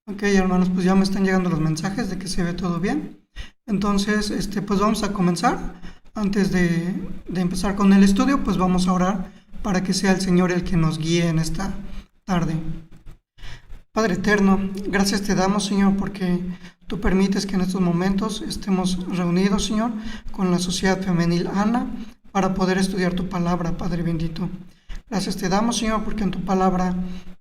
Ok, hermanos, pues ya me están llegando los mensajes de que se ve todo bien. Entonces, pues vamos a comenzar. Antes de empezar con el estudio, pues vamos a orar para que sea el Señor el que nos guíe en esta tarde. Padre eterno, gracias te damos, Señor, porque tú permites que en estos momentos estemos reunidos, Señor, con la Sociedad Femenil Ana para poder estudiar tu palabra, Padre bendito. Gracias te damos, Señor, porque en tu palabra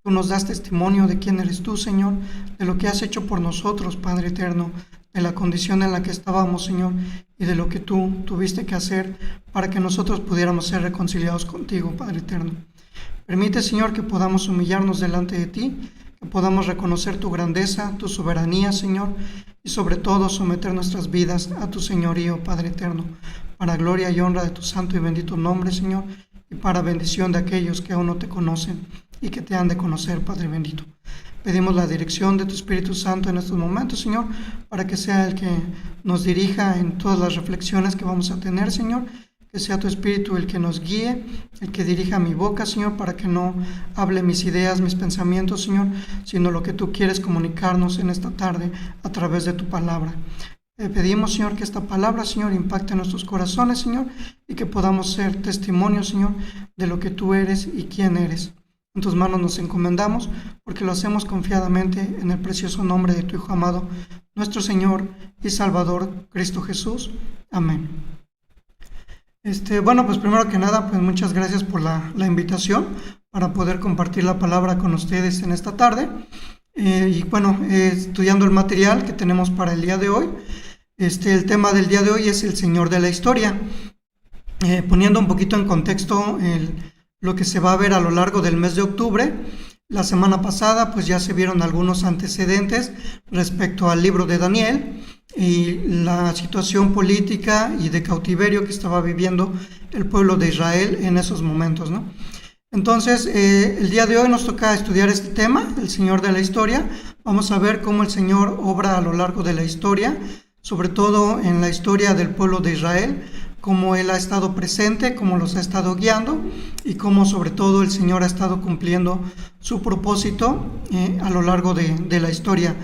tú nos das testimonio de quién eres tú, Señor, de lo que has hecho por nosotros, Padre eterno, de la condición en la que estábamos, Señor, y de lo que tú tuviste que hacer para que nosotros pudiéramos ser reconciliados contigo, Padre eterno. Permite, Señor, que podamos humillarnos delante de ti, que podamos reconocer tu grandeza, tu soberanía, Señor, y sobre todo someter nuestras vidas a tu señorío, Padre eterno, para gloria y honra de tu santo y bendito nombre, Señor, y para bendición de aquellos que aún no te conocen y que te han de conocer, Padre bendito. Pedimos la dirección de tu Espíritu Santo en estos momentos, Señor, para que sea el que nos dirija en todas las reflexiones que vamos a tener, Señor. Que sea tu Espíritu el que nos guíe, el que dirija mi boca, Señor, para que no hable mis ideas, mis pensamientos, Señor, sino lo que tú quieres comunicarnos en esta tarde a través de tu palabra. Te pedimos, Señor, que esta palabra, Señor, impacte nuestros corazones, Señor, y que podamos ser testimonio, Señor, de lo que tú eres y quién eres. En tus manos nos encomendamos, porque lo hacemos confiadamente en el precioso nombre de tu Hijo amado, nuestro Señor y Salvador, Cristo Jesús. Amén. Bueno, pues primero que nada, pues muchas gracias por la invitación para poder compartir la palabra con ustedes en esta tarde. Y bueno, estudiando el material que tenemos para el día de hoy, el tema del día de hoy es el Señor de la historia. Poniendo un poquito en contexto lo que se va a ver a lo largo del mes de octubre. La semana pasada pues ya se vieron algunos antecedentes respecto al libro de Daniel y la situación política y de cautiverio que estaba viviendo el pueblo de Israel en esos momentos, ¿no? Entonces, el día de hoy nos toca estudiar este tema, el Señor de la historia. Vamos a ver cómo el Señor obra a lo largo de la historia, sobre todo en la historia del pueblo de Israel, cómo Él ha estado presente, cómo los ha estado guiando y cómo sobre todo el Señor ha estado cumpliendo su propósito a lo largo de la historia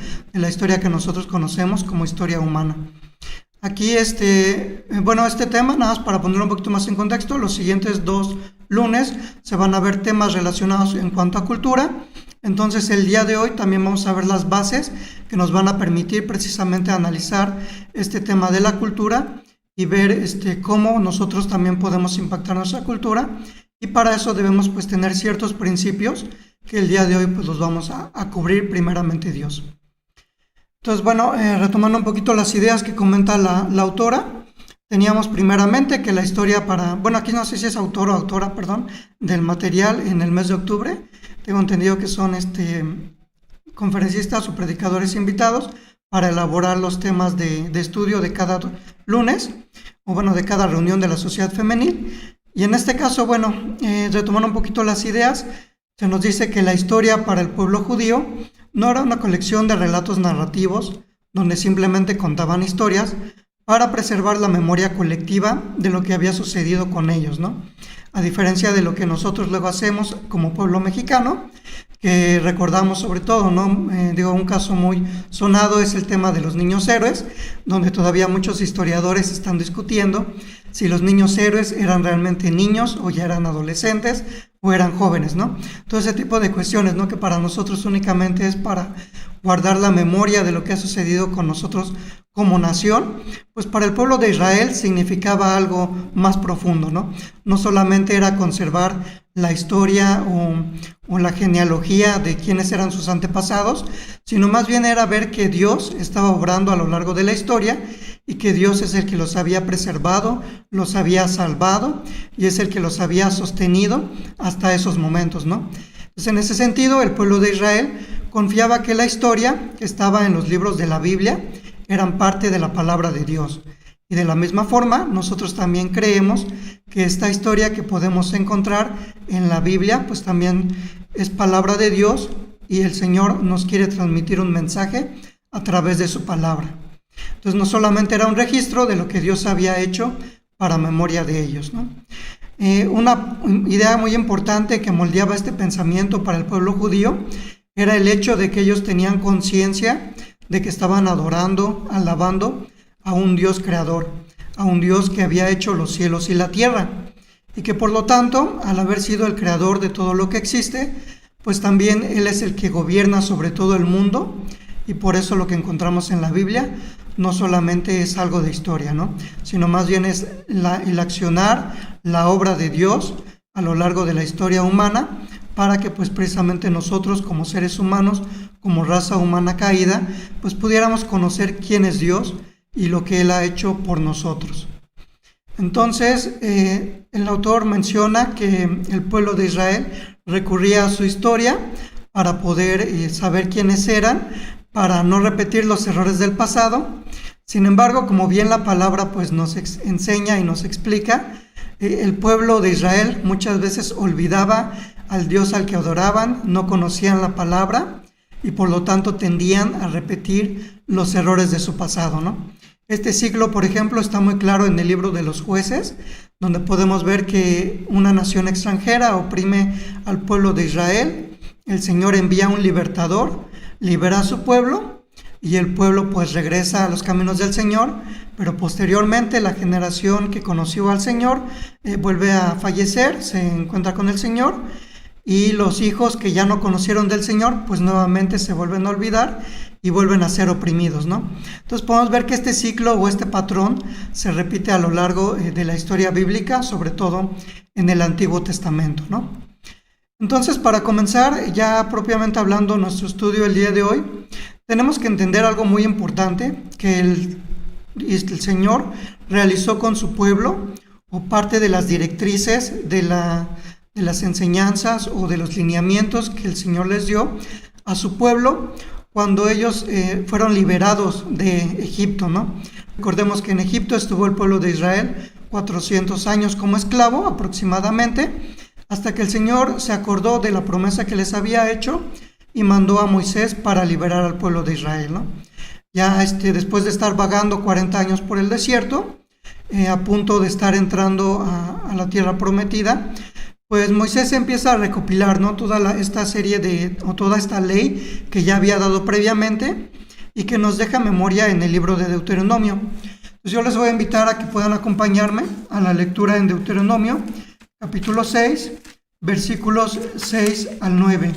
que nosotros conocemos como historia humana. Aquí, bueno, este tema, nada más para ponerlo un poquito más en contexto, los siguientes 2 lunes se van a ver temas relacionados en cuanto a cultura. Entonces, el día de hoy también vamos a ver las bases que nos van a permitir precisamente analizar este tema de la cultura y ver cómo nosotros también podemos impactar nuestra cultura. Y para eso debemos pues tener ciertos principios que el día de hoy pues los vamos a cubrir primeramente Dios. Entonces, bueno, retomando un poquito las ideas que comenta la autora, teníamos primeramente que la historia bueno, aquí no sé si es autor o autora, perdón, del material en el mes de octubre. Tengo entendido que son conferencistas o predicadores invitados para elaborar los temas de estudio de cada lunes, o bueno, de cada reunión de la sociedad femenil. Y en este caso, bueno, retomando un poquito las ideas, se nos dice que la historia para el pueblo judío no era una colección de relatos narrativos donde simplemente contaban historias para preservar la memoria colectiva de lo que había sucedido con ellos, ¿no? A diferencia de lo que nosotros luego hacemos como pueblo mexicano, que recordamos sobre todo, ¿no? Un caso muy sonado es el tema de los niños héroes, donde todavía muchos historiadores están discutiendo si los niños héroes eran realmente niños o ya eran adolescentes o eran jóvenes, ¿no? Todo ese tipo de cuestiones, ¿no? Que para nosotros únicamente es para guardar la memoria de lo que ha sucedido con nosotros como nación, pues para el pueblo de Israel significaba algo más profundo, ¿no? No solamente era conservar la historia o la genealogía de quiénes eran sus antepasados, sino más bien era ver que Dios estaba obrando a lo largo de la historia y que Dios es el que los había preservado, los había salvado y es el que los había sostenido hasta esos momentos, ¿no? Entonces, en ese sentido, el pueblo de Israel confiaba que la historia que estaba en los libros de la Biblia eran parte de la palabra de Dios. Y de la misma forma, nosotros también creemos que esta historia que podemos encontrar en la Biblia, pues también es palabra de Dios y el Señor nos quiere transmitir un mensaje a través de su palabra. Entonces, no solamente era un registro de lo que Dios había hecho para memoria de ellos, ¿no? Una idea muy importante que moldeaba este pensamiento para el pueblo judío era el hecho de que ellos tenían conciencia de que estaban adorando, alabando a un Dios creador, a un Dios que había hecho los cielos y la tierra, y que por lo tanto, al haber sido el creador de todo lo que existe, pues también Él es el que gobierna sobre todo el mundo, y por eso lo que encontramos en la Biblia no solamente es algo de historia, ¿no? Sino más bien es el accionar, la obra de Dios a lo largo de la historia humana, para que pues precisamente nosotros como seres humanos, como raza humana caída, pues pudiéramos conocer quién es Dios y lo que Él ha hecho por nosotros. Entonces, el autor menciona que el pueblo de Israel recurría a su historia para poder saber quiénes eran, para no repetir los errores del pasado. Sin embargo, como bien la palabra pues nos enseña y nos explica, el pueblo de Israel muchas veces olvidaba al Dios al que adoraban, no conocían la palabra y por lo tanto tendían a repetir los errores de su pasado, ¿no? Este ciclo, por ejemplo, está muy claro en el libro de los Jueces, donde podemos ver que una nación extranjera oprime al pueblo de Israel, el Señor envía un libertador, libera a su pueblo y el pueblo pues regresa a los caminos del Señor, pero posteriormente la generación que conoció al Señor vuelve a fallecer, se encuentra con el Señor, y los hijos que ya no conocieron del Señor pues nuevamente se vuelven a olvidar y vuelven a ser oprimidos, ¿no? Entonces podemos ver que este ciclo o este patrón se repite a lo largo de la historia bíblica, sobre todo en el Antiguo Testamento, ¿no? Entonces, para comenzar, ya propiamente hablando nuestro estudio el día de hoy, tenemos que entender algo muy importante que el Señor realizó con su pueblo, o parte de las directrices de las enseñanzas o de los lineamientos que el Señor les dio a su pueblo cuando ellos fueron liberados de Egipto, ¿no? Recordemos que en Egipto estuvo el pueblo de Israel 400 años como esclavo aproximadamente, hasta que el Señor se acordó de la promesa que les había hecho y mandó a Moisés para liberar al pueblo de Israel, ¿no? Ya después de estar vagando 40 años por el desierto, a punto de estar entrando a la tierra prometida, pues Moisés empieza a recopilar, ¿no?, toda esta serie o toda esta ley que ya había dado previamente y que nos deja memoria en el libro de Deuteronomio. Entonces yo les voy a invitar a que puedan acompañarme a la lectura en Deuteronomio, capítulo 6, versículos 6 al 9.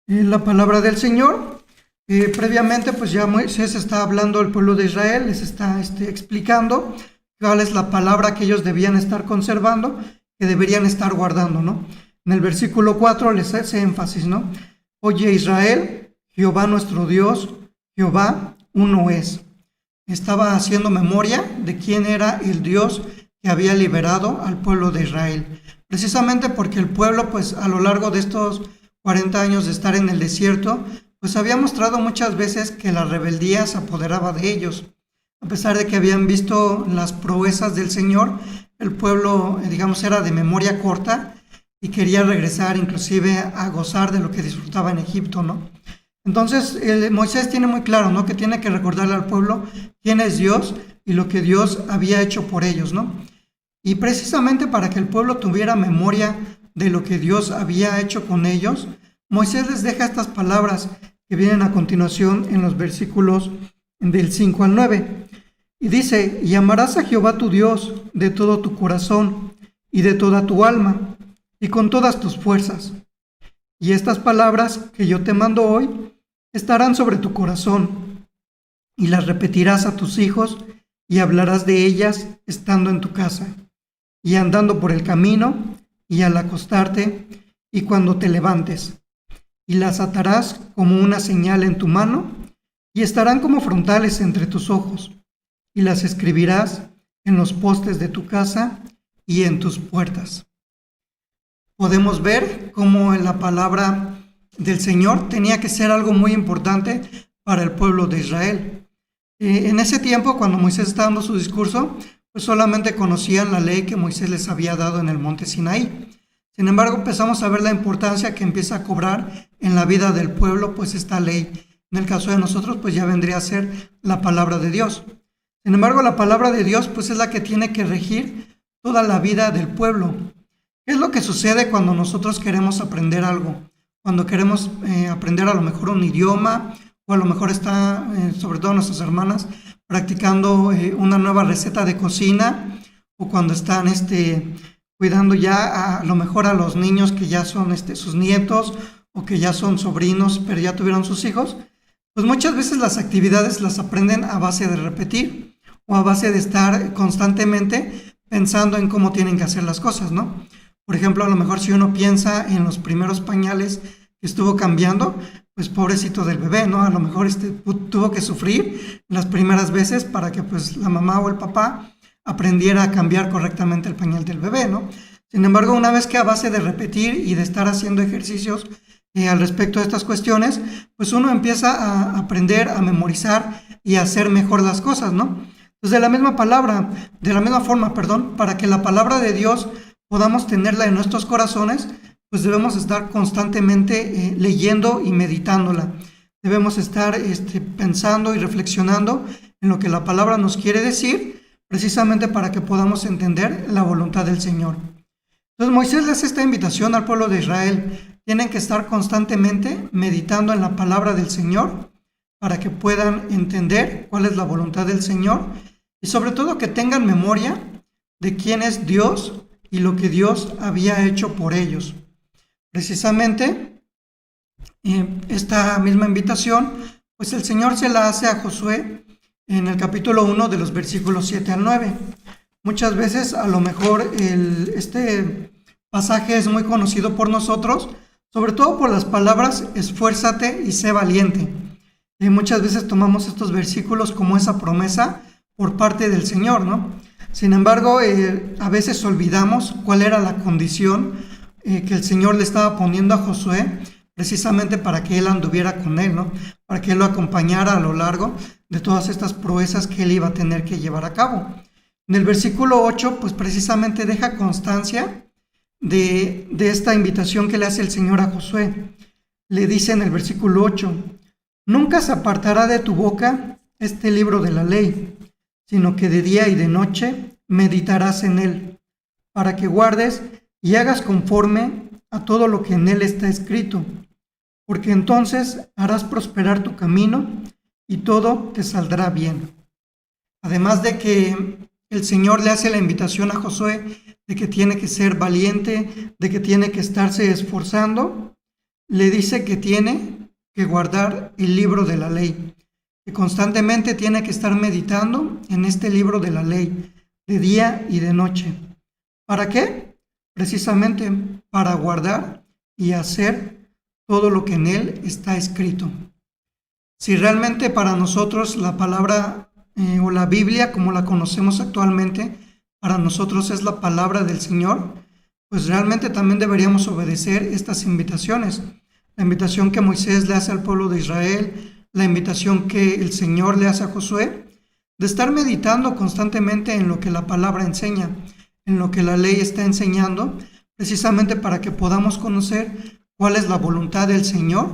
La palabra del Señor, previamente pues ya Moisés está hablando al pueblo de Israel, les está explicando cuál es la palabra que ellos debían estar conservando, que deberían estar guardando, ¿no? En el versículo 4 les hace énfasis, ¿no? Oye Israel, Jehová nuestro Dios, Jehová uno es. Estaba haciendo memoria de quién era el Dios que había liberado al pueblo de Israel. Precisamente porque el pueblo, pues a lo largo de estos 40 años de estar en el desierto, pues había mostrado muchas veces que la rebeldía se apoderaba de ellos. A pesar de que habían visto las proezas del Señor, el pueblo, digamos, era de memoria corta y quería regresar inclusive a gozar de lo que disfrutaba en Egipto, ¿no? Entonces, Moisés tiene muy claro, ¿no?, que tiene que recordarle al pueblo quién es Dios y lo que Dios había hecho por ellos, ¿no? Y precisamente para que el pueblo tuviera memoria de lo que Dios había hecho con ellos, Moisés les deja estas palabras que vienen a continuación en los versículos del 5 al 9. Y dice, y amarás a Jehová tu Dios de todo tu corazón y de toda tu alma y con todas tus fuerzas. Y estas palabras que yo te mando hoy estarán sobre tu corazón y las repetirás a tus hijos y hablarás de ellas estando en tu casa y andando por el camino y al acostarte y cuando te levantes. Y las atarás como una señal en tu mano y estarán como frontales entre tus ojos. Y las escribirás en los postes de tu casa y en tus puertas. Podemos ver cómo en la palabra del Señor tenía que ser algo muy importante para el pueblo de Israel. En ese tiempo, cuando Moisés estaba dando su discurso, pues solamente conocían la ley que Moisés les había dado en el monte Sinaí. Sin embargo, empezamos a ver la importancia que empieza a cobrar en la vida del pueblo, pues esta ley. En el caso de nosotros, pues ya vendría a ser la palabra de Dios. Sin embargo, la palabra de Dios pues es la que tiene que regir toda la vida del pueblo. ¿Qué es lo que sucede cuando nosotros queremos aprender algo? Cuando queremos aprender a lo mejor un idioma, o a lo mejor está, sobre todo nuestras hermanas, practicando una nueva receta de cocina, o cuando están cuidando ya a lo mejor a los niños que ya son sus nietos, o que ya son sobrinos, pero ya tuvieron sus hijos, pues muchas veces las actividades las aprenden a base de repetir, o a base de estar constantemente pensando en cómo tienen que hacer las cosas, ¿no? Por ejemplo, a lo mejor si uno piensa en los primeros pañales que estuvo cambiando, pues pobrecito del bebé, ¿no? A lo mejor tuvo que sufrir las primeras veces para que pues la mamá o el papá aprendiera a cambiar correctamente el pañal del bebé, ¿no? Sin embargo, una vez que a base de repetir y de estar haciendo ejercicios al respecto de estas cuestiones, pues uno empieza a aprender, a memorizar y a hacer mejor las cosas, ¿no? Entonces, de la misma forma, perdón, para que la palabra de Dios podamos tenerla en nuestros corazones, pues debemos estar constantemente leyendo y meditándola. Debemos estar pensando y reflexionando en lo que la palabra nos quiere decir, precisamente para que podamos entender la voluntad del Señor. Entonces Moisés le hace esta invitación al pueblo de Israel. Tienen que estar constantemente meditando en la palabra del Señor para que puedan entender cuál es la voluntad del Señor y sobre todo que tengan memoria de quién es Dios y lo que Dios había hecho por ellos. Precisamente, esta misma invitación, pues el Señor se la hace a Josué en el capítulo 1 de los versículos 7 al 9. Muchas veces, a lo mejor, este pasaje es muy conocido por nosotros, sobre todo por las palabras esfuérzate y sé valiente. Y muchas veces tomamos estos versículos como esa promesa por parte del Señor, ¿no? Sin embargo, a veces olvidamos cuál era la condición que el Señor le estaba poniendo a Josué, precisamente para que él anduviera con él, ¿no? Para que él lo acompañara a lo largo de todas estas proezas que él iba a tener que llevar a cabo. En el versículo 8, pues precisamente deja constancia de esta invitación que le hace el Señor a Josué. Le dice en el versículo 8, nunca se apartará de tu boca este libro de la ley, sino que de día y de noche meditarás en él, para que guardes y hagas conforme a todo lo que en él está escrito, porque entonces harás prosperar tu camino y todo te saldrá bien. Además de que el Señor le hace la invitación a Josué de que tiene que ser valiente, de que tiene que estarse esforzando, le dice que tiene que guardar el libro de la ley, que constantemente tiene que estar meditando en este libro de la ley, de día y de noche. ¿Para qué? Precisamente para guardar y hacer todo lo que en él está escrito. Si realmente para nosotros la palabra o la Biblia, como la conocemos actualmente, para nosotros es la palabra del Señor, pues realmente también deberíamos obedecer estas invitaciones. La invitación que Moisés le hace al pueblo de Israel, la invitación que el Señor le hace a Josué, de estar meditando constantemente en lo que la palabra enseña, en lo que la ley está enseñando, precisamente para que podamos conocer cuál es la voluntad del Señor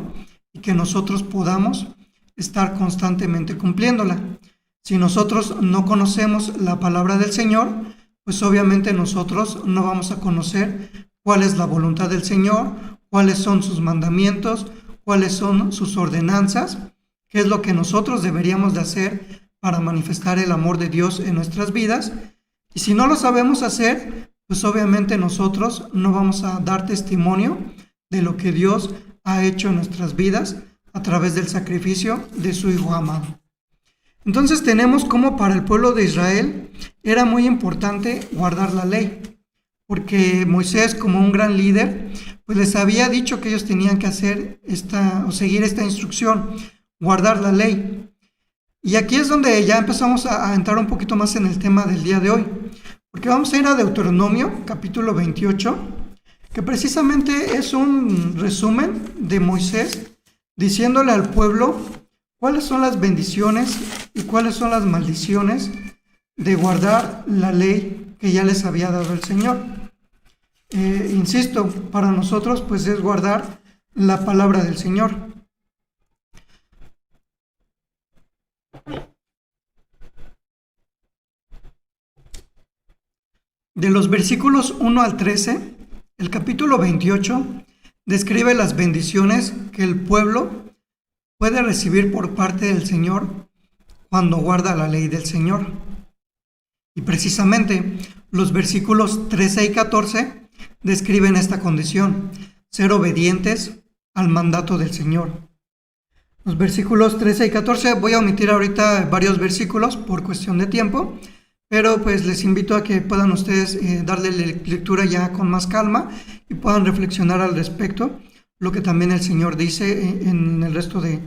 y que nosotros podamos estar constantemente cumpliéndola. Si nosotros no conocemos la palabra del Señor, pues obviamente nosotros no vamos a conocer cuál es la voluntad del Señor, cuáles son sus mandamientos, cuáles son sus ordenanzas, qué es lo que nosotros deberíamos de hacer para manifestar el amor de Dios en nuestras vidas. Y si no lo sabemos hacer, pues obviamente nosotros no vamos a dar testimonio de lo que Dios ha hecho en nuestras vidas a través del sacrificio de su Hijo amado. Entonces tenemos como para el pueblo de Israel era muy importante guardar la ley, porque Moisés, como un gran líder, pues les había dicho que ellos tenían que hacer seguir esta instrucción, guardar la ley. Y aquí es donde ya empezamos a entrar un poquito más en el tema del día de hoy, porque vamos a ir a Deuteronomio, capítulo 28, que precisamente es un resumen de Moisés diciéndole al pueblo cuáles son las bendiciones y cuáles son las maldiciones de guardar la ley que ya les había dado el Señor. Insisto, para nosotros pues es guardar la palabra del Señor. De los versículos 1 al 13, El capítulo 28 describe las bendiciones que el pueblo puede recibir por parte del Señor cuando guarda la ley del Señor. Y precisamente los versículos 13 y 14 describen esta condición, ser obedientes al mandato del Señor. Los versículos 13 y 14, voy a omitir ahorita varios versículos por cuestión de tiempo, pero pues les invito a que puedan ustedes darle lectura ya con más calma y puedan reflexionar al respecto, lo que también el Señor dice en el resto de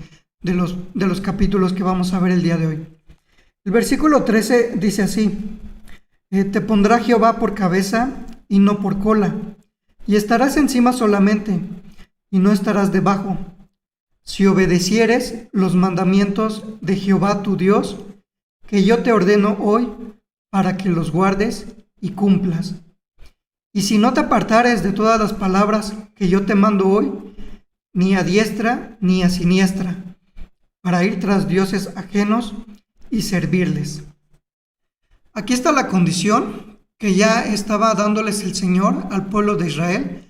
los capítulos que vamos a ver el día de hoy. El versículo 13 dice así: te pondrá Jehová por cabeza y no por cola, y estarás encima solamente, y no estarás debajo, si obedecieres los mandamientos de Jehová tu Dios, que yo te ordeno hoy, para que los guardes y cumplas. Y si no te apartares de todas las palabras que yo te mando hoy, ni a diestra ni a siniestra, para ir tras dioses ajenos y servirles. Aquí está la condición que ya estaba dándoles el Señor al pueblo de Israel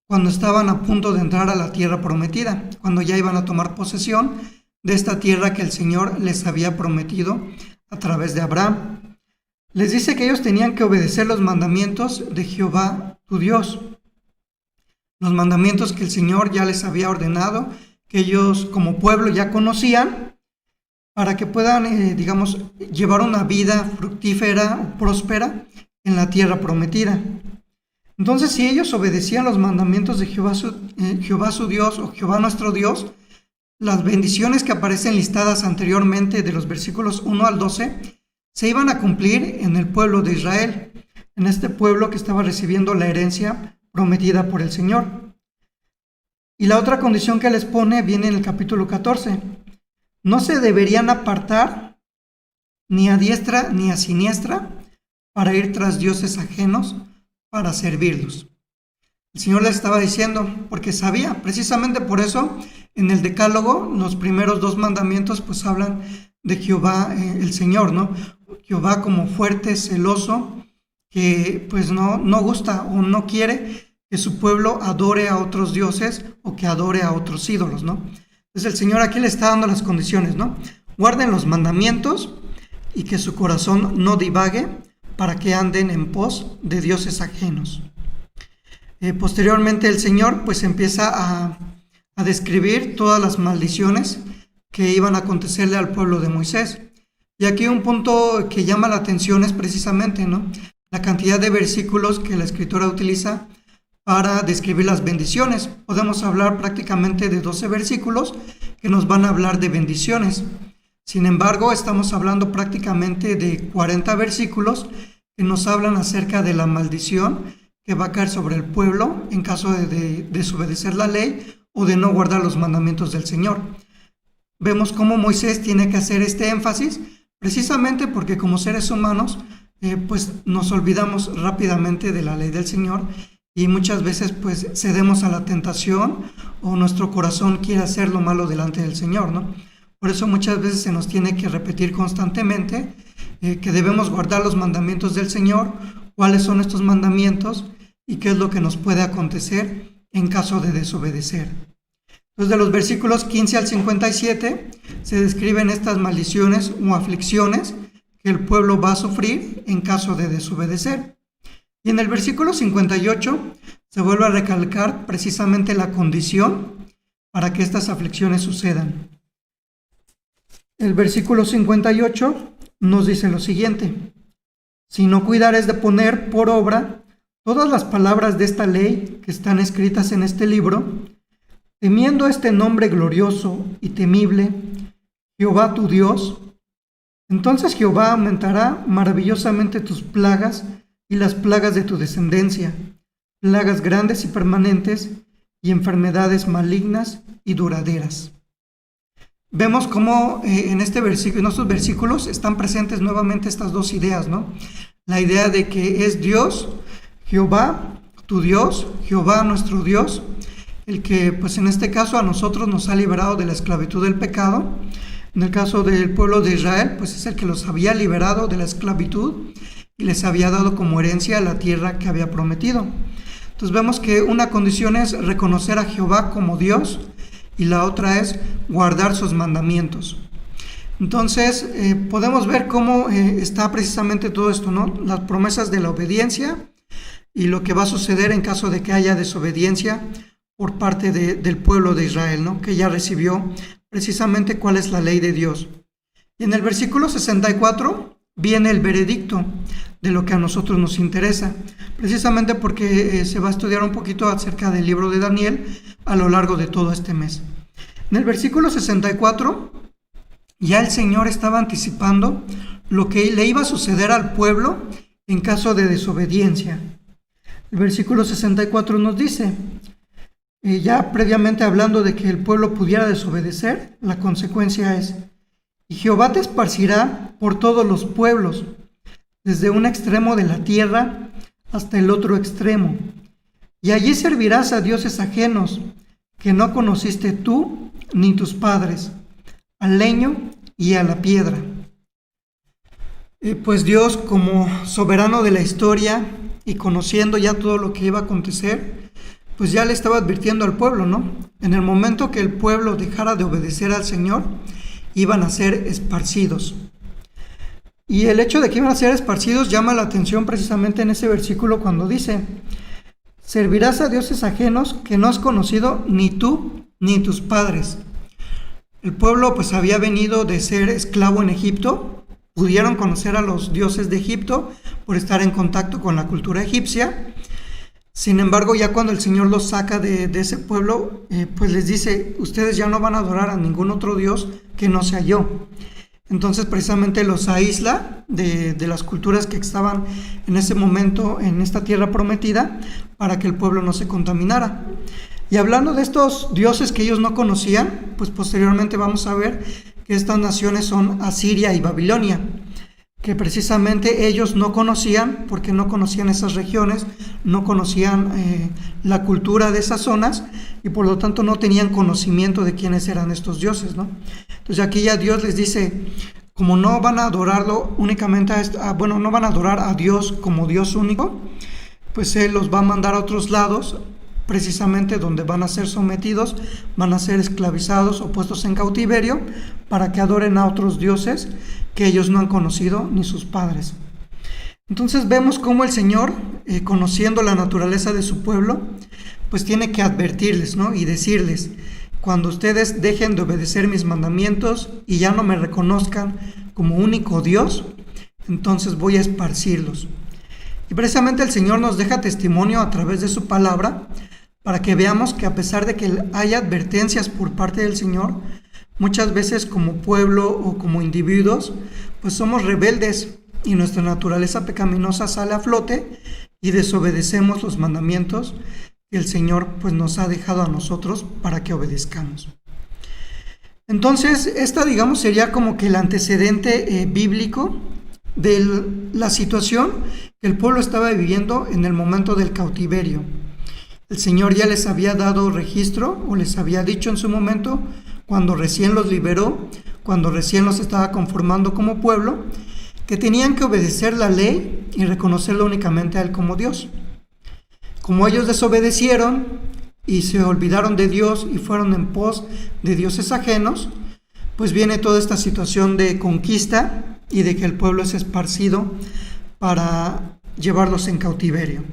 cuando estaban a punto de entrar a la tierra prometida, cuando ya iban a tomar posesión de esta tierra que el Señor les había prometido a través de Abraham. Les dice que ellos tenían que obedecer los mandamientos de Jehová tu Dios, los mandamientos que el Señor ya les había ordenado, que ellos como pueblo ya conocían, para que puedan, llevar una vida fructífera o próspera en la tierra prometida. Entonces, si ellos obedecían los mandamientos de Jehová su Dios o Jehová nuestro Dios, las bendiciones que aparecen listadas anteriormente de los versículos 1 al 12 se iban a cumplir en el pueblo de Israel, en este pueblo que estaba recibiendo la herencia prometida por el Señor. Y la otra condición que les pone viene en el capítulo 14. No se deberían apartar ni a diestra ni a siniestra para ir tras dioses ajenos para servirlos. El Señor les estaba diciendo, porque sabía, precisamente por eso, en el Decálogo, los primeros 2 mandamientos, pues hablan de Jehová, el Señor, ¿no? Jehová como fuerte, celoso, que pues no gusta o no quiere que su pueblo adore a otros dioses o que adore a otros ídolos, ¿no? Entonces el Señor aquí le está dando las condiciones, ¿no? Guarden los mandamientos y que su corazón no divague para que anden en pos de dioses ajenos. Posteriormente el Señor pues empieza a describir todas las maldiciones que iban a acontecerle al pueblo de Moisés. Y aquí un punto que llama la atención es precisamente, ¿no?, la cantidad de versículos que la escritora utiliza para describir las bendiciones. Podemos hablar prácticamente de 12 versículos que nos van a hablar de bendiciones. Sin embargo, estamos hablando prácticamente de 40 versículos que nos hablan acerca de la maldición que va a caer sobre el pueblo en caso de desobedecer la ley o de no guardar los mandamientos del Señor. Vemos cómo Moisés tiene que hacer este énfasis precisamente porque como seres humanos pues nos olvidamos rápidamente de la ley del Señor y muchas veces pues cedemos a la tentación o nuestro corazón quiere hacer lo malo delante del Señor, ¿no? Por eso muchas veces se nos tiene que repetir constantemente que debemos guardar los mandamientos del Señor, cuáles son estos mandamientos y qué es lo que nos puede acontecer en caso de desobedecer. Entonces, de los versículos 15 al 57 se describen estas maldiciones o aflicciones que el pueblo va a sufrir en caso de desobedecer. Y en el versículo 58 se vuelve a recalcar precisamente la condición para que estas aflicciones sucedan. El versículo 58 nos dice lo siguiente: si no cuidares de poner por obra todas las palabras de esta ley que están escritas en este libro, temiendo este nombre glorioso y temible, Jehová tu Dios, entonces Jehová aumentará maravillosamente tus plagas y las plagas de tu descendencia, plagas grandes y permanentes y enfermedades malignas y duraderas. Vemos cómo en estos versículos están presentes nuevamente estas dos ideas, ¿no? La idea de que es Dios, Jehová, tu Dios, Jehová nuestro Dios, el que pues en este caso a nosotros nos ha liberado de la esclavitud del pecado. En el caso del pueblo de Israel, pues es el que los había liberado de la esclavitud y les había dado como herencia la tierra que había prometido. Entonces vemos que una condición es reconocer a Jehová como Dios y la otra es guardar sus mandamientos. Entonces podemos ver cómo está precisamente todo esto, ¿no? Las promesas de la obediencia y lo que va a suceder en caso de que haya desobediencia por parte del pueblo de Israel, ¿no? Que ya recibió precisamente cuál es la ley de Dios. Y en el versículo 64 viene el veredicto de lo que a nosotros nos interesa, precisamente porque se va a estudiar un poquito acerca del libro de Daniel a lo largo de todo este mes. En el versículo 64 ya el Señor estaba anticipando lo que le iba a suceder al pueblo en caso de desobediencia. El versículo 64 nos dice, ya previamente hablando de que el pueblo pudiera desobedecer, la consecuencia es: y Jehová te esparcirá por todos los pueblos, desde un extremo de la tierra hasta el otro extremo, y allí servirás a dioses ajenos, que no conociste tú ni tus padres, al leño y a la piedra. Pues Dios, como soberano de la historia y conociendo ya todo lo que iba a acontecer, pues ya le estaba advirtiendo al pueblo, ¿no? En el momento que el pueblo dejara de obedecer al Señor, iban a ser esparcidos. Y el hecho de que iban a ser esparcidos llama la atención precisamente en ese versículo cuando dice: servirás a dioses ajenos que no has conocido ni tú ni tus padres. El pueblo pues había venido de ser esclavo en Egipto, pudieron conocer a los dioses de Egipto por estar en contacto con la cultura egipcia. Sin embargo, ya cuando el Señor los saca de ese pueblo, pues les dice: ustedes ya no van a adorar a ningún otro Dios que no sea yo. Entonces precisamente los aísla de las culturas que estaban en ese momento en esta tierra prometida para que el pueblo no se contaminara. Y hablando de estos dioses que ellos no conocían, pues posteriormente vamos a ver que estas naciones son Asiria y Babilonia, que precisamente ellos no conocían porque no conocían esas regiones, no conocían la cultura de esas zonas y por lo tanto no tenían conocimiento de quiénes eran estos dioses, ¿no? Entonces aquí ya Dios les dice, como no van a adorarlo únicamente no van a adorar a Dios como Dios único, pues Él los va a mandar a otros lados, precisamente donde van a ser sometidos, van a ser esclavizados o puestos en cautiverio para que adoren a otros dioses que ellos no han conocido ni sus padres. Entonces vemos cómo el Señor, conociendo la naturaleza de su pueblo, pues tiene que advertirles, ¿no? Y decirles: cuando ustedes dejen de obedecer mis mandamientos y ya no me reconozcan como único Dios, entonces voy a esparcirlos. Y precisamente el Señor nos deja testimonio a través de su palabra para que veamos que a pesar de que hay advertencias por parte del Señor, muchas veces como pueblo o como individuos, pues somos rebeldes y nuestra naturaleza pecaminosa sale a flote y desobedecemos los mandamientos que el Señor pues nos ha dejado a nosotros para que obedezcamos. Entonces, esta digamos sería como que el antecedente bíblico de la situación que el pueblo estaba viviendo en el momento del cautiverio. El Señor ya les había dado registro o les había dicho en su momento, cuando recién los liberó, cuando recién los estaba conformando como pueblo, que tenían que obedecer la ley y reconocerlo únicamente a Él como Dios. Como ellos desobedecieron y se olvidaron de Dios y fueron en pos de dioses ajenos, pues viene toda esta situación de conquista y de que el pueblo es esparcido para llevarlos en cautiverio.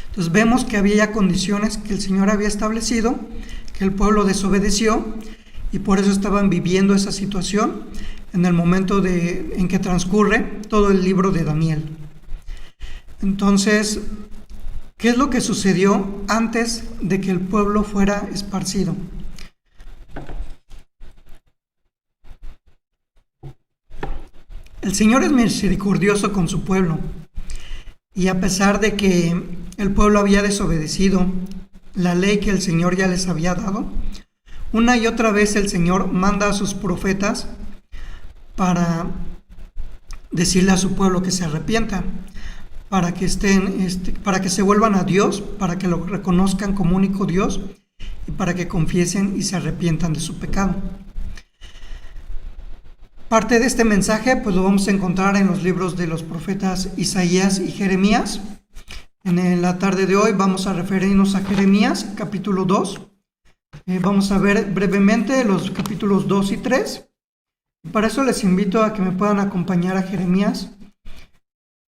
Entonces vemos que había ya condiciones que el Señor había establecido, que el pueblo desobedeció y por eso estaban viviendo esa situación en el momento en que transcurre todo el libro de Daniel. Entonces, ¿qué es lo que sucedió antes de que el pueblo fuera esparcido? El Señor es misericordioso con su pueblo y a pesar de que el pueblo había desobedecido la ley que el Señor ya les había dado, una y otra vez el Señor manda a sus profetas para decirle a su pueblo que se arrepienta, para que se vuelvan a Dios, para que lo reconozcan como único Dios y para que confiesen y se arrepientan de su pecado. Parte de este mensaje pues lo vamos a encontrar en los libros de los profetas Isaías y Jeremías, En la tarde de hoy vamos a referirnos a Jeremías, capítulo 2. Vamos a ver brevemente los capítulos 2 y 3. Y para eso les invito a que me puedan acompañar a Jeremías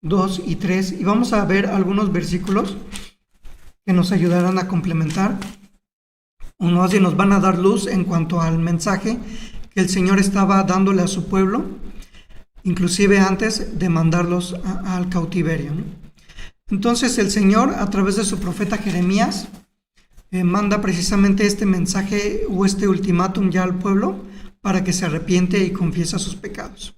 2 y 3. Y vamos a ver algunos versículos que nos ayudarán a complementar, o más bien nos van a dar luz en cuanto al mensaje que el Señor estaba dándole a su pueblo, inclusive antes de mandarlos al cautiverio, ¿no? Entonces el Señor, a través de su profeta Jeremías, manda precisamente este mensaje o este ultimátum ya al pueblo para que se arrepiente y confiesa sus pecados.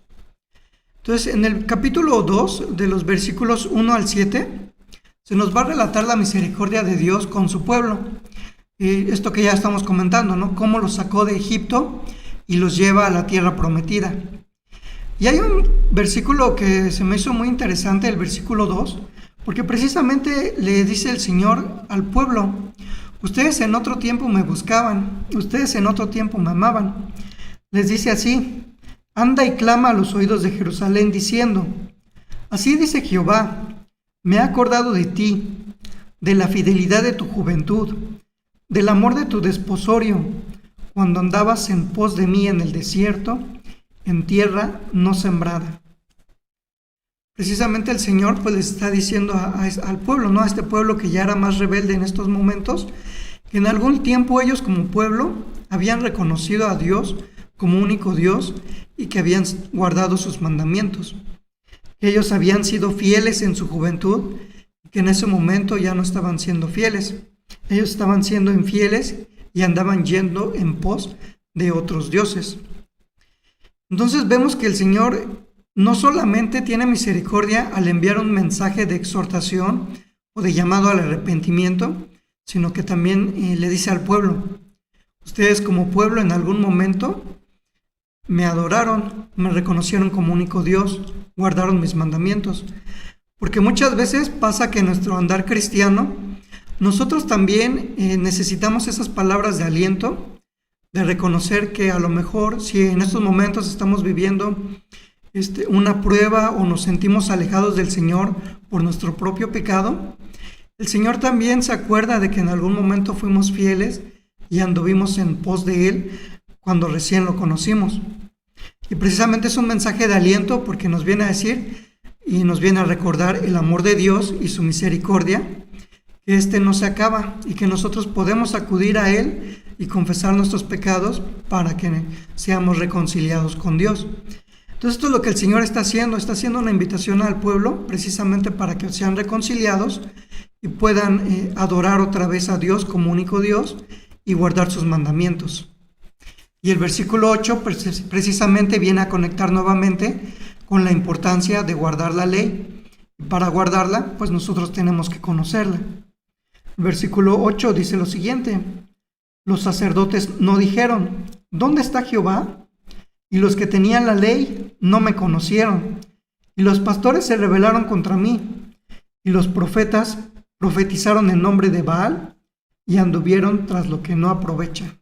Entonces, en el capítulo 2, de los versículos 1 al 7, se nos va a relatar la misericordia de Dios con su pueblo. Esto que ya estamos comentando, ¿no? Cómo los sacó de Egipto y los lleva a la tierra prometida. Y hay un versículo que se me hizo muy interesante, el versículo 2, porque precisamente le dice el Señor al pueblo: ustedes en otro tiempo me buscaban, ustedes en otro tiempo me amaban. Les dice así: anda y clama a los oídos de Jerusalén diciendo, así dice Jehová, me he acordado de ti, de la fidelidad de tu juventud, del amor de tu desposorio, cuando andabas en pos de mí en el desierto, en tierra no sembrada. Precisamente el Señor pues les está diciendo al pueblo, ¿no? A este pueblo que ya era más rebelde en estos momentos, que en algún tiempo ellos como pueblo habían reconocido a Dios como único Dios y que habían guardado sus mandamientos. Ellos habían sido fieles en su juventud y que en ese momento ya no estaban siendo fieles. Ellos estaban siendo infieles y andaban yendo en pos de otros dioses. Entonces vemos que el Señor no solamente tiene misericordia al enviar un mensaje de exhortación o de llamado al arrepentimiento, sino que también le dice al pueblo: ustedes como pueblo en algún momento me adoraron, me reconocieron como único Dios, guardaron mis mandamientos. Porque muchas veces pasa que en nuestro andar cristiano, nosotros también necesitamos esas palabras de aliento, de reconocer que a lo mejor si en estos momentos estamos viviendo una prueba o nos sentimos alejados del Señor por nuestro propio pecado, el Señor también se acuerda de que en algún momento fuimos fieles y anduvimos en pos de Él cuando recién lo conocimos. Y precisamente es un mensaje de aliento porque nos viene a decir y nos viene a recordar el amor de Dios y su misericordia, que no se acaba y que nosotros podemos acudir a Él y confesar nuestros pecados para que seamos reconciliados con Dios. Entonces esto es lo que el Señor está haciendo una invitación al pueblo precisamente para que sean reconciliados y puedan adorar otra vez a Dios como único Dios y guardar sus mandamientos. Y el versículo 8 precisamente viene a conectar nuevamente con la importancia de guardar la ley. Y para guardarla, pues nosotros tenemos que conocerla. El versículo 8 dice lo siguiente: los sacerdotes no dijeron, ¿dónde está Jehová? Y los que tenían la ley no me conocieron. Y los pastores se rebelaron contra mí. Y los profetas profetizaron en nombre de Baal y anduvieron tras lo que no aprovecha.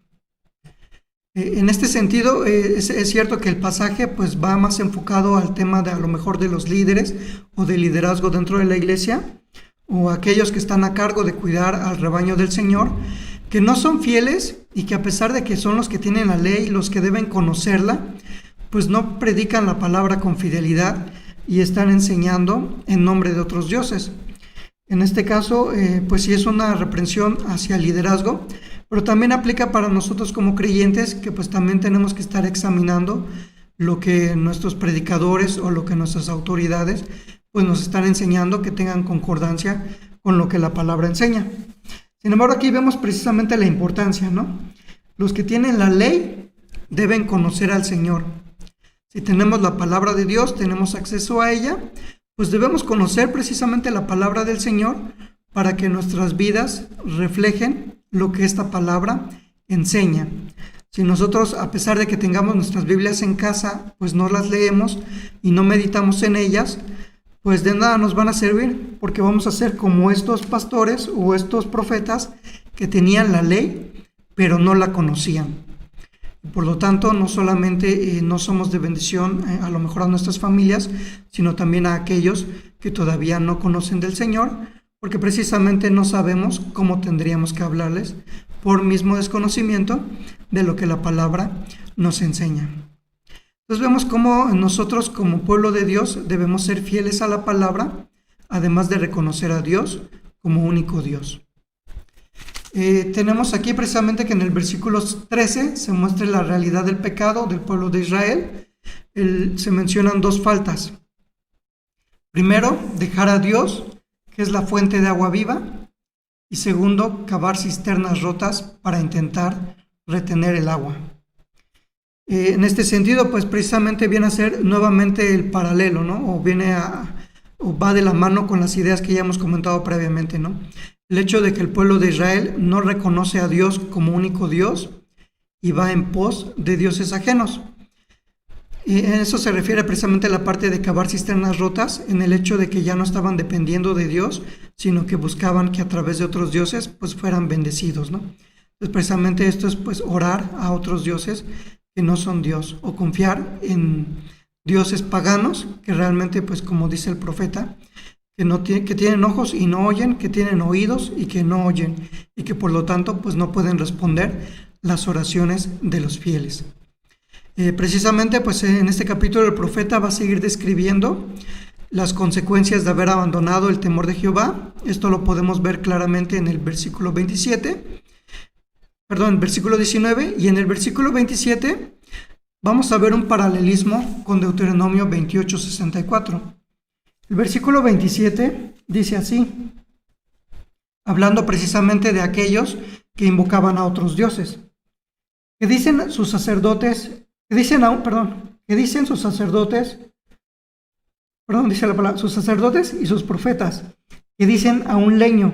En este sentido, es cierto que el pasaje pues va más enfocado al tema de a lo mejor de los líderes o de liderazgo dentro de la iglesia, o aquellos que están a cargo de cuidar al rebaño del Señor, que no son fieles y que a pesar de que son los que tienen la ley, los que deben conocerla, pues no predican la palabra con fidelidad y están enseñando en nombre de otros dioses. En este caso, pues sí es una reprensión hacia el liderazgo, pero también aplica para nosotros como creyentes, que pues también tenemos que estar examinando lo que nuestros predicadores o lo que nuestras autoridades pues nos están enseñando, que tengan concordancia con lo que la palabra enseña. Sin embargo, aquí vemos precisamente la importancia, ¿no? Los que tienen la ley deben conocer al Señor. Si tenemos la palabra de Dios, tenemos acceso a ella, pues debemos conocer precisamente la palabra del Señor para que nuestras vidas reflejen lo que esta palabra enseña. Si nosotros, a pesar de que tengamos nuestras Biblias en casa, pues no las leemos y no meditamos en ellas, pues de nada nos van a servir, porque vamos a ser como estos pastores o estos profetas que tenían la ley, pero no la conocían. Por lo tanto, no solamente no somos de bendición a lo mejor a nuestras familias, sino también a aquellos que todavía no conocen del Señor, porque precisamente no sabemos cómo tendríamos que hablarles por mismo desconocimiento de lo que la palabra nos enseña. Entonces vemos cómo nosotros como pueblo de Dios debemos ser fieles a la palabra, además de reconocer a Dios como único Dios. Tenemos aquí precisamente que en el versículo 13 se muestra la realidad del pecado del pueblo de Israel. Se mencionan dos faltas. Primero, dejar a Dios, que es la fuente de agua viva, y segundo, cavar cisternas rotas para intentar retener el agua. En este sentido, pues precisamente viene a ser nuevamente el paralelo, ¿no? O va de la mano con las ideas que ya hemos comentado previamente, ¿no? El hecho de que el pueblo de Israel no reconoce a Dios como único Dios y va en pos de dioses ajenos. Y en eso se refiere precisamente a la parte de cavar cisternas rotas, en el hecho de que ya no estaban dependiendo de Dios, sino que buscaban que a través de otros dioses pues fueran bendecidos, ¿no? Entonces precisamente esto es pues orar a otros dioses que no son Dios, o confiar en dioses paganos que realmente, pues como dice el profeta, que tienen ojos y no oyen, que tienen oídos y que no oyen, y que por lo tanto pues no pueden responder las oraciones de los fieles. Precisamente pues en este capítulo el profeta va a seguir describiendo las consecuencias de haber abandonado el temor de Jehová. Esto lo podemos ver claramente en el versículo 19, y en el versículo 27 vamos a ver un paralelismo con Deuteronomio 28:64. El versículo 27 dice así, hablando precisamente de aquellos que invocaban a otros dioses. Que dicen sus sacerdotes, sus sacerdotes y sus profetas, que dicen a un leño,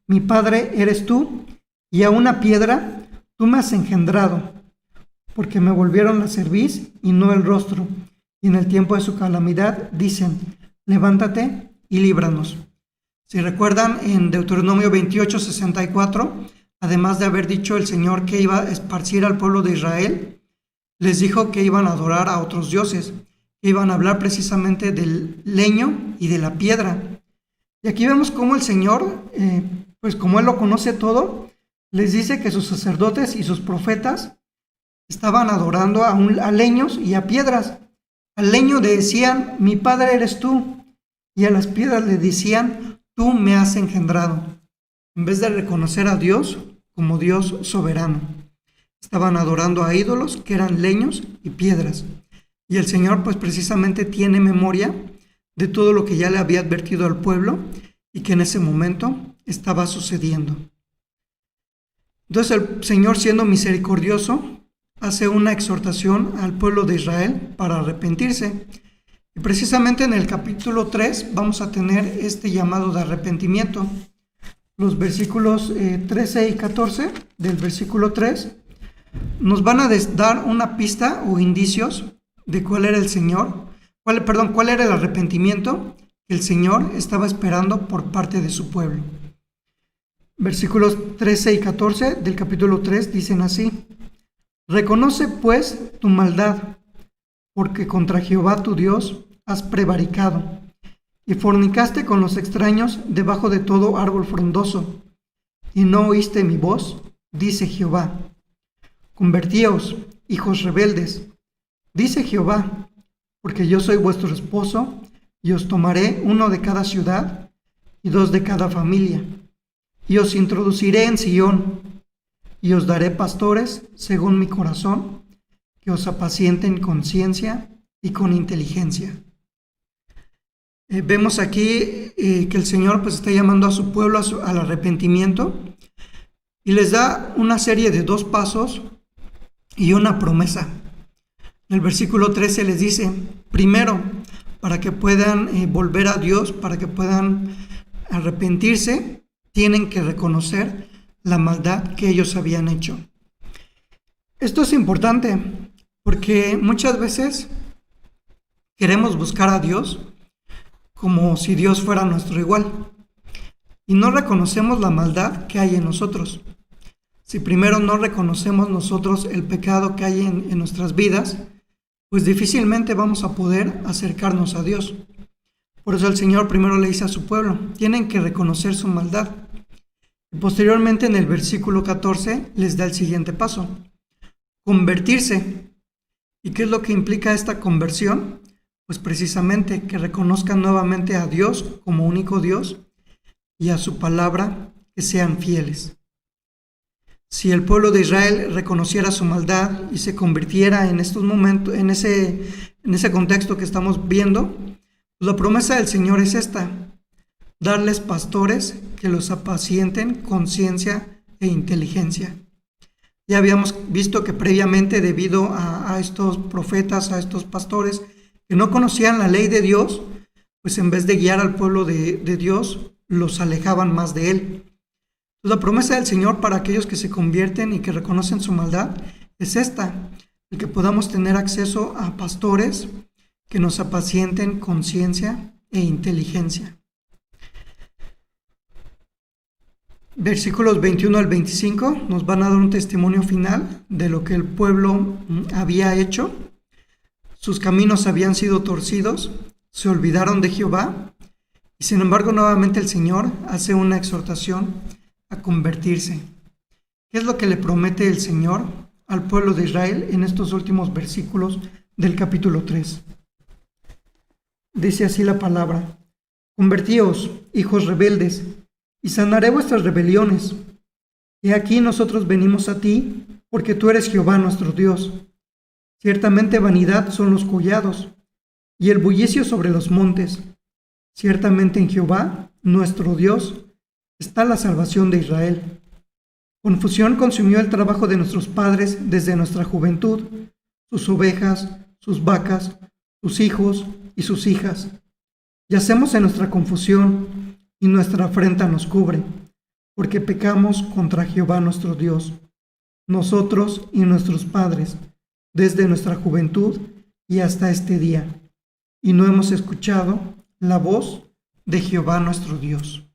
mi padre eres tú, y a una piedra, tú me has engendrado, porque me volvieron la cerviz y no el rostro, y en el tiempo de su calamidad dicen, levántate y líbranos. Si recuerdan, en Deuteronomio 28:64, además de haber dicho el Señor que iba a esparcir al pueblo de Israel, les dijo que iban a adorar a otros dioses, que iban a hablar precisamente del leño y de la piedra. Y aquí vemos cómo el Señor, pues como Él lo conoce todo, les dice que sus sacerdotes y sus profetas estaban adorando a leños y a piedras. Al leño le decían, mi padre eres tú, y a las piedras le decían, tú me has engendrado, en vez de reconocer a Dios como Dios soberano. Estaban adorando a ídolos que eran leños y piedras. Y el Señor pues precisamente tiene memoria de todo lo que ya le había advertido al pueblo y que en ese momento estaba sucediendo. Entonces el Señor, siendo misericordioso, hace una exhortación al pueblo de Israel para arrepentirse. Y precisamente en el capítulo 3 vamos a tener este llamado de arrepentimiento. Los versículos 13 y 14 del versículo 3 nos van a dar una pista o indicios de cuál era cuál era el arrepentimiento que el Señor estaba esperando por parte de su pueblo. Versículos 13 y 14 del capítulo 3 dicen así: reconoce pues tu maldad, porque contra Jehová tu Dios has prevaricado, y fornicaste con los extraños debajo de todo árbol frondoso, y no oíste mi voz, dice Jehová. Convertíos, hijos rebeldes, dice Jehová, porque yo soy vuestro esposo, y os tomaré uno de cada ciudad, y dos de cada familia, y os introduciré en Sión, y os daré pastores según mi corazón, que os apacienten con ciencia y con inteligencia. Vemos aquí que el Señor pues está llamando a su pueblo al arrepentimiento y les da una serie de 2 pasos y una promesa. En el versículo 13 les dice, primero, para que puedan volver a Dios, para que puedan arrepentirse, tienen que reconocer la maldad que ellos habían hecho. Esto es importante porque muchas veces queremos buscar a Dios como si Dios fuera nuestro igual y no reconocemos la maldad que hay en nosotros. Si primero no reconocemos nosotros el pecado que hay en nuestras vidas, pues difícilmente vamos a poder acercarnos a Dios. Por eso el Señor primero le dice a su pueblo, tienen que reconocer su maldad. Y posteriormente en el versículo 14 les da el siguiente paso, convertirse. ¿Y qué es lo que implica esta conversión? Pues precisamente que reconozcan nuevamente a Dios como único Dios y a su palabra, que sean fieles. Si el pueblo de Israel reconociera su maldad y se convirtiera en estos momentos, en ese contexto que estamos viendo, pues la promesa del Señor es esta: darles pastores que los apacienten con ciencia e inteligencia. Ya habíamos visto que previamente, debido a estos profetas, a estos pastores que no conocían la ley de Dios, pues en vez de guiar al pueblo de Dios, los alejaban más de él. La promesa del Señor para aquellos que se convierten y que reconocen su maldad es esta: el que podamos tener acceso a pastores que nos apacienten con ciencia e inteligencia. Versículos 21 al 25 nos van a dar un testimonio final de lo que el pueblo había hecho. Sus caminos habían sido torcidos, se olvidaron de Jehová, y sin embargo nuevamente el Señor hace una exhortación a convertirse. ¿Qué es lo que le promete el Señor al pueblo de Israel en estos últimos versículos del capítulo 3? Dice así la palabra: convertíos, hijos rebeldes, y sanaré vuestras rebeliones. He aquí nosotros venimos a ti, porque tú eres Jehová nuestro Dios. Ciertamente vanidad son los collados, y el bullicio sobre los montes. Ciertamente en Jehová, nuestro Dios, está la salvación de Israel. Confusión consumió el trabajo de nuestros padres desde nuestra juventud, sus ovejas, sus vacas, sus hijos y sus hijas. Yacemos en nuestra confusión, y nuestra afrenta nos cubre, porque pecamos contra Jehová nuestro Dios, nosotros y nuestros padres, desde nuestra juventud y hasta este día, y no hemos escuchado la voz de Jehová nuestro Dios.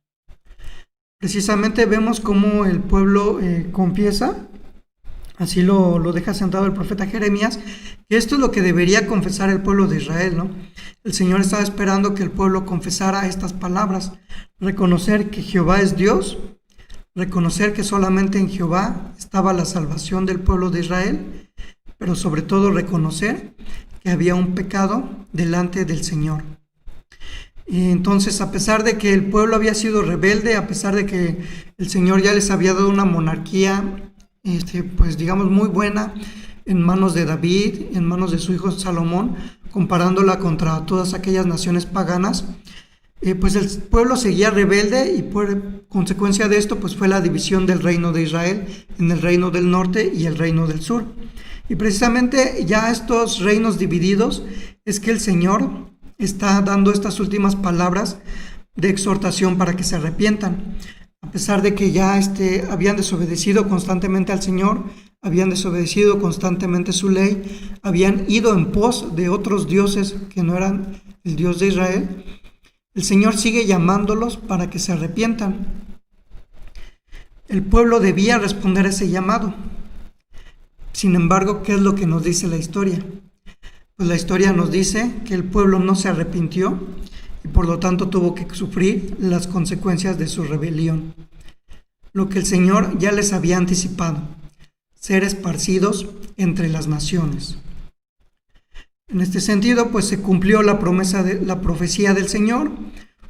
Precisamente vemos cómo el pueblo confiesa, así lo deja sentado el profeta Jeremías, que esto es lo que debería confesar el pueblo de Israel, ¿no? El Señor estaba esperando que el pueblo confesara estas palabras: reconocer que Jehová es Dios, reconocer que solamente en Jehová estaba la salvación del pueblo de Israel, pero sobre todo reconocer que había un pecado delante del Señor. Y entonces, a pesar de que el pueblo había sido rebelde, a pesar de que el Señor ya les había dado una monarquía, pues digamos muy buena, en manos de David, en manos de su hijo Salomón, comparándola contra todas aquellas naciones paganas, pues el pueblo seguía rebelde, y por consecuencia de esto pues fue la división del reino de Israel en el reino del norte y el reino del sur. Y precisamente ya estos reinos divididos es que el Señor está dando estas últimas palabras de exhortación para que se arrepientan. A pesar de que ya habían desobedecido constantemente al Señor, habían desobedecido constantemente su ley, habían ido en pos de otros dioses que no eran el Dios de Israel, el Señor sigue llamándolos para que se arrepientan. El pueblo debía responder a ese llamado. Sin embargo, ¿qué es lo que nos dice la historia? Pues la historia nos dice que el pueblo no se arrepintió y por lo tanto tuvo que sufrir las consecuencias de su rebelión. Lo que el Señor ya les había anticipado: ser esparcidos entre las naciones. En este sentido, pues se cumplió la profecía del Señor.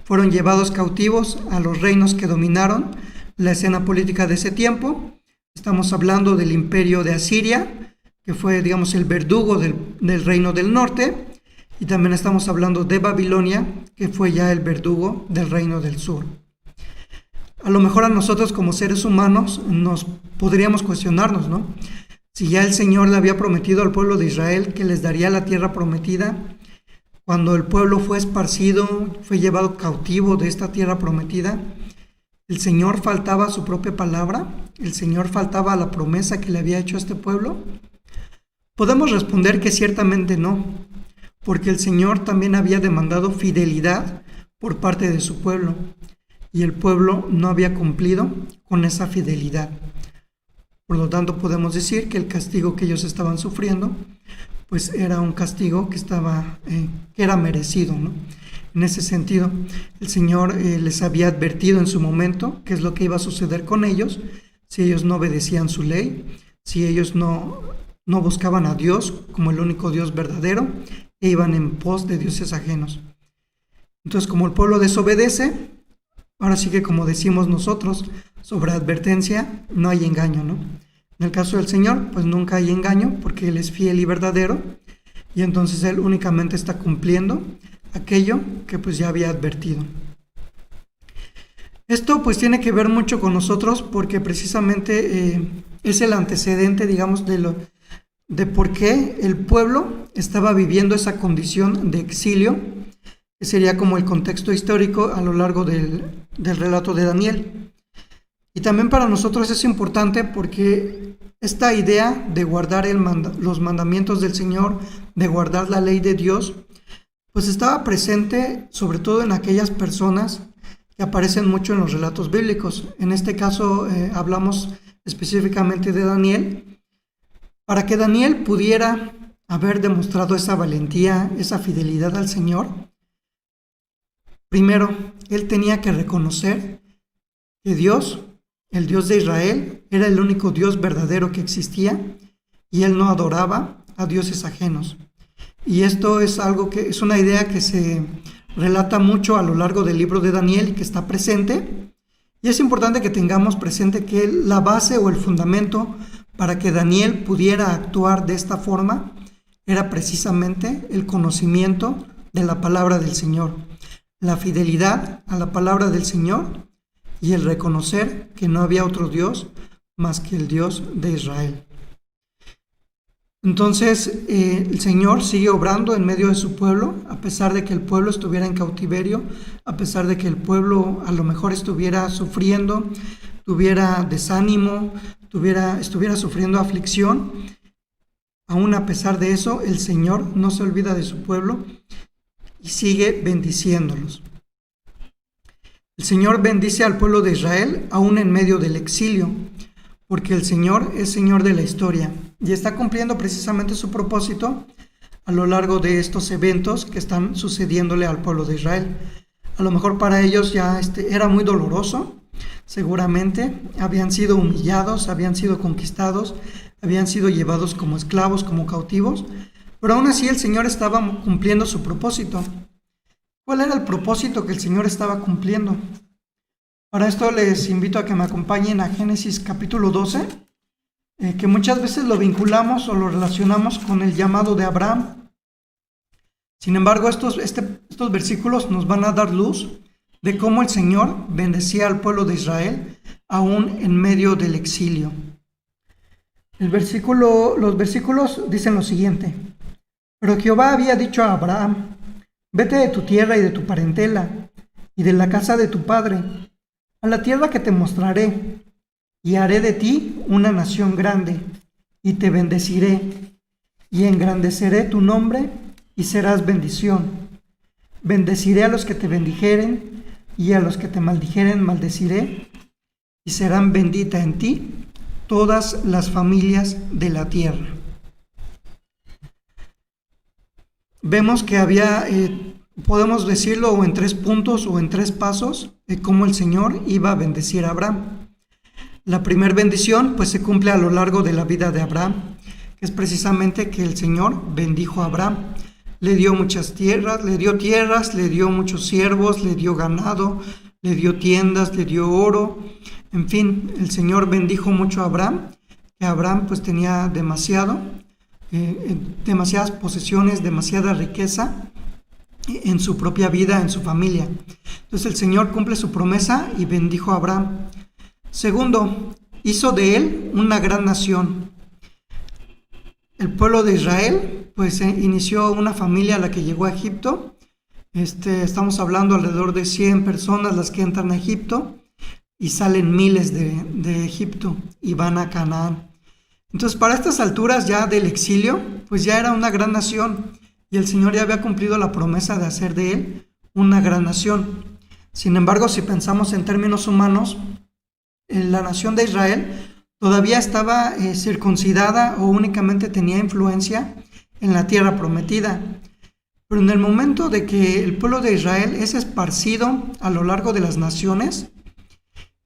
Fueron llevados cautivos a los reinos que dominaron la escena política de ese tiempo. Estamos hablando del imperio de Asiria, que fue, digamos, el verdugo del reino del norte, y también estamos hablando de Babilonia, que fue ya el verdugo del reino del sur. A lo mejor a nosotros como seres humanos nos podríamos cuestionarnos, ¿no? Si ya el Señor le había prometido al pueblo de Israel que les daría la tierra prometida, cuando el pueblo fue esparcido, fue llevado cautivo de esta tierra prometida, ¿el Señor faltaba a su propia palabra? ¿El Señor faltaba a la promesa que le había hecho a este pueblo? Podemos responder que ciertamente no, porque el Señor también había demandado fidelidad por parte de su pueblo, y el pueblo no había cumplido con esa fidelidad. Por lo tanto, podemos decir que el castigo que ellos estaban sufriendo, pues era un castigo que era merecido, ¿no? en ese sentido. El Señor les había advertido en su momento qué es lo que iba a suceder con ellos si ellos no obedecían su ley, si ellos no buscaban a Dios como el único Dios verdadero e iban en pos de dioses ajenos. Entonces, como el pueblo desobedece, ahora sí que, como decimos nosotros, sobre advertencia no hay engaño, ¿no? En el caso del Señor, pues nunca hay engaño porque Él es fiel y verdadero, y entonces Él únicamente está cumpliendo aquello que pues ya había advertido. Esto pues tiene que ver mucho con nosotros porque precisamente es el antecedente, digamos, de por qué el pueblo estaba viviendo esa condición de exilio, que sería como el contexto histórico a lo largo del relato de Daniel. Y también para nosotros es importante porque esta idea de guardar los mandamientos del Señor, de guardar la ley de Dios, pues estaba presente sobre todo en aquellas personas que aparecen mucho en los relatos bíblicos. En este caso hablamos específicamente de Daniel. Para que Daniel pudiera haber demostrado esa valentía, esa fidelidad al Señor, primero, él tenía que reconocer que Dios, el Dios de Israel, era el único Dios verdadero que existía y él no adoraba a dioses ajenos. Y esto es algo que es una idea que se relata mucho a lo largo del libro de Daniel y que está presente. Y es importante que tengamos presente que la base o el fundamento para que Daniel pudiera actuar de esta forma era precisamente el conocimiento de la palabra del Señor, la fidelidad a la palabra del Señor y el reconocer que no había otro Dios más que el Dios de Israel. Entonces el Señor sigue obrando en medio de su pueblo, a pesar de que el pueblo estuviera en cautiverio, a pesar de que el pueblo a lo mejor estuviera sufriendo, tuviera desánimo, estuviera sufriendo aflicción. Aún a pesar de eso, el Señor no se olvida de su pueblo y sigue bendiciéndolos. El Señor bendice al pueblo de Israel aún en medio del exilio, porque el Señor es Señor de la historia y está cumpliendo precisamente su propósito a lo largo de estos eventos que están sucediéndole al pueblo de Israel. A lo mejor para ellos ya era muy doloroso, seguramente habían sido humillados, habían sido conquistados, habían sido llevados como esclavos, como cautivos, pero aún así el Señor estaba cumpliendo su propósito. ¿Cuál era el propósito que el Señor estaba cumpliendo? Para esto les invito a que me acompañen a Génesis capítulo 12, que muchas veces lo vinculamos o lo relacionamos con el llamado de Abraham. Sin embargo, estos versículos nos van a dar luz de cómo el Señor bendecía al pueblo de Israel aún en medio del exilio. Los versículos dicen lo siguiente: pero Jehová había dicho a Abraham: vete de tu tierra y de tu parentela y de la casa de tu padre a la tierra que te mostraré, y haré de ti una nación grande, y te bendeciré, y engrandeceré tu nombre, y serás bendición. Bendeciré a los que te bendijeren, y a los que te maldijeren maldeciré, y serán benditas en ti todas las familias de la tierra. Vemos que había, podemos decirlo o en 3 puntos o en 3 pasos, de cómo el Señor iba a bendecir a Abraham. La primera bendición pues se cumple a lo largo de la vida de Abraham, que es precisamente que el Señor bendijo a Abraham. Le dio muchas tierras, le dio muchos siervos, le dio ganado, le dio tiendas, le dio oro. En fin, el Señor bendijo mucho a Abraham, que Abraham pues tenía demasiadas posesiones, demasiada riqueza en su propia vida, en su familia. Entonces el Señor cumple su promesa y bendijo a Abraham. Segundo, hizo de él una gran nación. El pueblo de Israel pues inició una familia a la que llegó a Egipto. Estamos hablando alrededor de 100 personas las que entran a Egipto y salen miles de Egipto y van a Canaán. Entonces para estas alturas ya del exilio pues ya era una gran nación y el Señor ya había cumplido la promesa de hacer de él una gran nación. Sin embargo, si pensamos en términos humanos, la nación de Israel todavía estaba circuncidada o únicamente tenía influencia en la tierra prometida. Pero en el momento de que el pueblo de Israel es esparcido a lo largo de las naciones,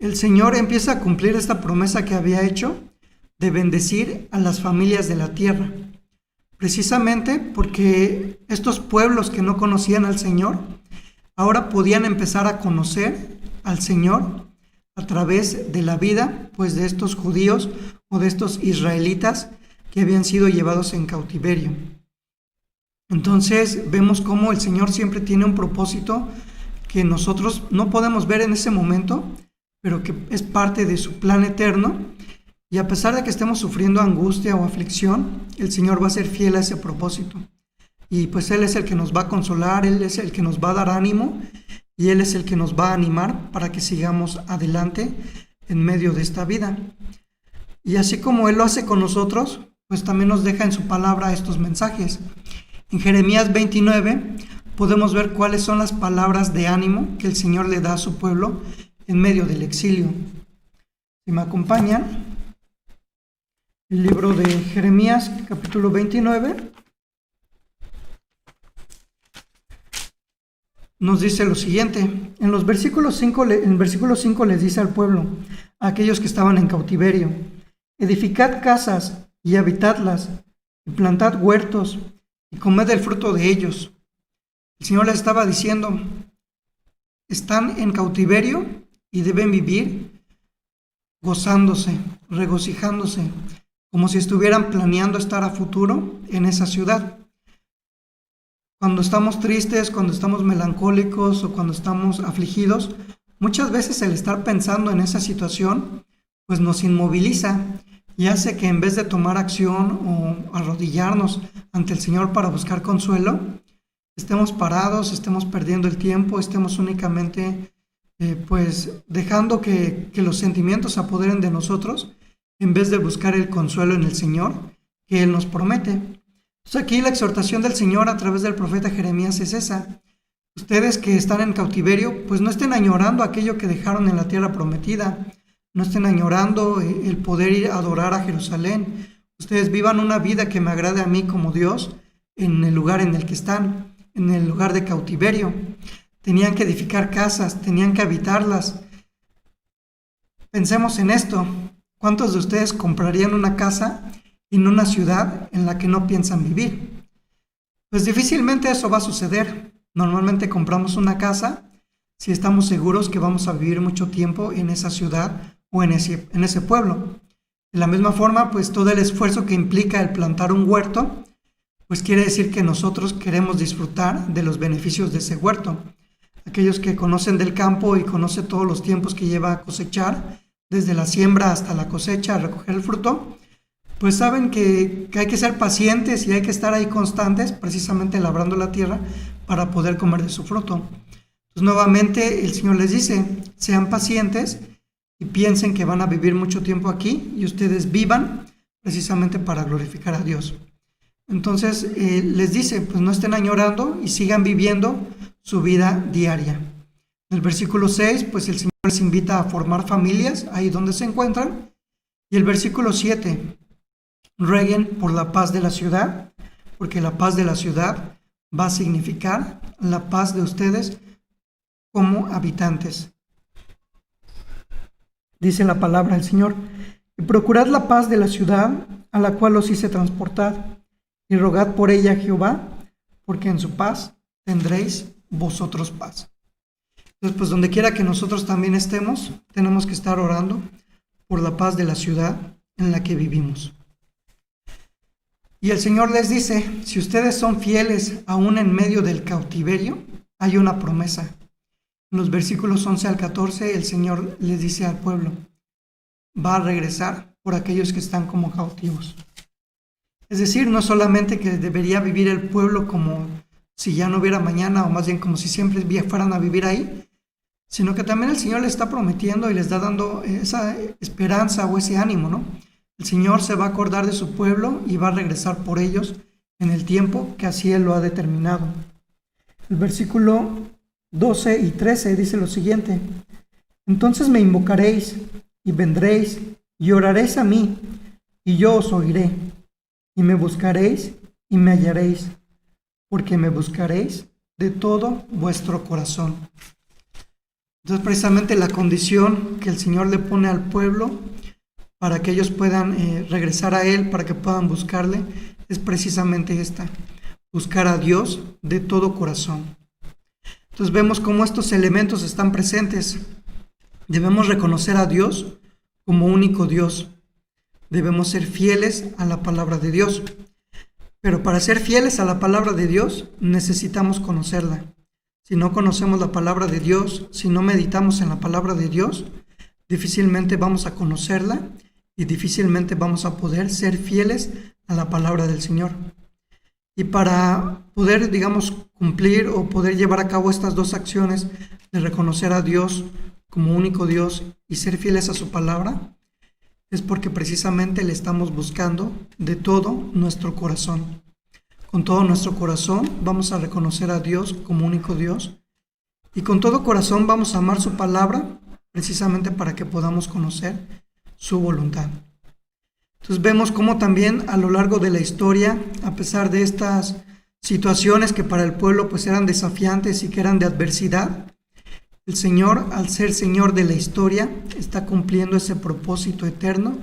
el Señor empieza a cumplir esta promesa que había hecho de bendecir a las familias de la tierra. Precisamente porque estos pueblos que no conocían al Señor, ahora podían empezar a conocer al Señor a través de la vida, pues, de estos judíos o de estos israelitas que habían sido llevados en cautiverio. Entonces vemos cómo el Señor siempre tiene un propósito que nosotros no podemos ver en ese momento, pero que es parte de su plan eterno. Y a pesar de que estemos sufriendo angustia o aflicción, el Señor va a ser fiel a ese propósito. Y pues Él es el que nos va a consolar, Él es el que nos va a dar ánimo y Él es el que nos va a animar para que sigamos adelante en medio de esta vida. Y así como Él lo hace con nosotros, pues también nos deja en su palabra estos mensajes. En Jeremías 29 podemos ver cuáles son las palabras de ánimo que el Señor le da a su pueblo en medio del exilio. Si me acompañan, el libro de Jeremías, capítulo 29, nos dice lo siguiente. En el versículo 5 les dice al pueblo, a aquellos que estaban en cautiverio: edificad casas y habitadlas, y plantad huertos, y comed el fruto de ellos. El Señor les estaba diciendo, están en cautiverio y deben vivir gozándose, regocijándose, como si estuvieran planeando estar a futuro en esa ciudad. Cuando estamos tristes, cuando estamos melancólicos o cuando estamos afligidos, muchas veces el estar pensando en esa situación pues nos inmoviliza y hace que en vez de tomar acción o arrodillarnos ante el Señor para buscar consuelo, estemos parados, estemos perdiendo el tiempo, estemos únicamente pues dejando que los sentimientos se apoderen de nosotros en vez de buscar el consuelo en el Señor que Él nos promete. Entonces aquí la exhortación del Señor a través del profeta Jeremías es esa. Ustedes que están en cautiverio, pues no estén añorando aquello que dejaron en la tierra prometida, no estén añorando el poder ir a adorar a Jerusalén. Ustedes vivan una vida que me agrade a mí como Dios en el lugar en el que están, en el lugar de cautiverio. Tenían que edificar casas, tenían que habitarlas. Pensemos en esto. ¿Cuántos de ustedes comprarían una casa en una ciudad en la que no piensan vivir? Pues difícilmente eso va a suceder. Normalmente compramos una casa si estamos seguros que vamos a vivir mucho tiempo en esa ciudad o en ese pueblo. De la misma forma, pues todo el esfuerzo que implica el plantar un huerto, pues quiere decir que nosotros queremos disfrutar de los beneficios de ese huerto. Aquellos que conocen del campo y conocen todos los tiempos que lleva a cosechar, desde la siembra hasta la cosecha, a recoger el fruto, pues saben que hay que ser pacientes y hay que estar ahí constantes, precisamente labrando la tierra para poder comer de su fruto. Entonces nuevamente el Señor les dice, sean pacientes y piensen que van a vivir mucho tiempo aquí y ustedes vivan precisamente para glorificar a Dios. Entonces les dice, pues no estén añorando y sigan viviendo su vida diaria. En el versículo 6, pues el Señor les invita a formar familias ahí donde se encuentran. Y el versículo 7, rueguen por la paz de la ciudad, porque la paz de la ciudad va a significar la paz de ustedes como habitantes. Dice la palabra del Señor, y procurad la paz de la ciudad a la cual os hice transportar, y rogad por ella a Jehová, porque en su paz tendréis vosotros paz. Entonces, pues donde quiera que nosotros también estemos, tenemos que estar orando por la paz de la ciudad en la que vivimos. Y el Señor les dice, si ustedes son fieles aún en medio del cautiverio, hay una promesa. En los versículos 11 al 14, el Señor les dice al pueblo, va a regresar por aquellos que están como cautivos. Es decir, no solamente que debería vivir el pueblo como si ya no hubiera mañana, o más bien como si siempre fueran a vivir ahí, sino que también el Señor les está prometiendo y les está dando esa esperanza o ese ánimo, ¿no? El Señor se va a acordar de su pueblo y va a regresar por ellos en el tiempo que así Él lo ha determinado. El versículo 12 y 13 dice lo siguiente, entonces me invocaréis y vendréis y oraréis a mí, y yo os oiré, y me buscaréis y me hallaréis, porque me buscaréis de todo vuestro corazón. Entonces, precisamente la condición que el Señor le pone al pueblo para que ellos puedan regresar a Él, para que puedan buscarle, es precisamente esta: buscar a Dios de todo corazón. Entonces vemos cómo estos elementos están presentes. Debemos reconocer a Dios como único Dios. Debemos ser fieles a la palabra de Dios. Pero para ser fieles a la palabra de Dios necesitamos conocerla. Si no conocemos la palabra de Dios, si no meditamos en la palabra de Dios, difícilmente vamos a conocerla y difícilmente vamos a poder ser fieles a la palabra del Señor. Y para poder, digamos, cumplir o poder llevar a cabo estas dos acciones de reconocer a Dios como único Dios y ser fieles a su palabra, es porque precisamente le estamos buscando de todo nuestro corazón. Con todo nuestro corazón vamos a reconocer a Dios como único Dios y con todo corazón vamos a amar su palabra precisamente para que podamos conocer su voluntad. Entonces vemos cómo también a lo largo de la historia, a pesar de estas situaciones que para el pueblo pues eran desafiantes y que eran de adversidad, el Señor, al ser Señor de la historia, está cumpliendo ese propósito eterno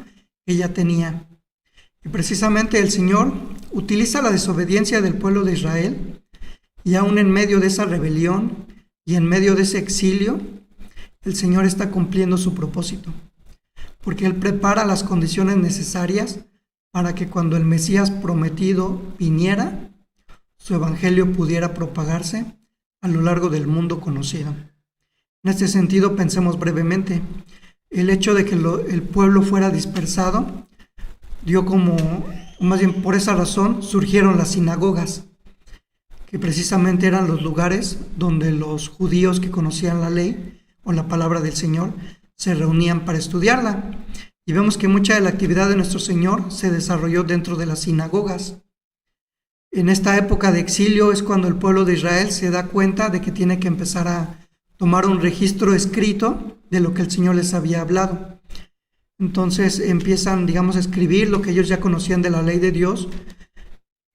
que ya tenía. Y precisamente el Señor utiliza la desobediencia del pueblo de Israel y aún en medio de esa rebelión y en medio de ese exilio, el Señor está cumpliendo su propósito, porque Él prepara las condiciones necesarias para que cuando el Mesías prometido viniera, su evangelio pudiera propagarse a lo largo del mundo conocido. En este sentido, pensemos brevemente, el hecho de que el pueblo fuera dispersado dio como, más bien por esa razón, surgieron las sinagogas, que precisamente eran los lugares donde los judíos que conocían la ley o la palabra del Señor se reunían para estudiarla. Y vemos que mucha de la actividad de nuestro Señor se desarrolló dentro de las sinagogas. En esta época de exilio es cuando el pueblo de Israel se da cuenta de que tiene que empezar a tomar un registro escrito de lo que el Señor les había hablado. Entonces empiezan, digamos, a escribir lo que ellos ya conocían de la ley de Dios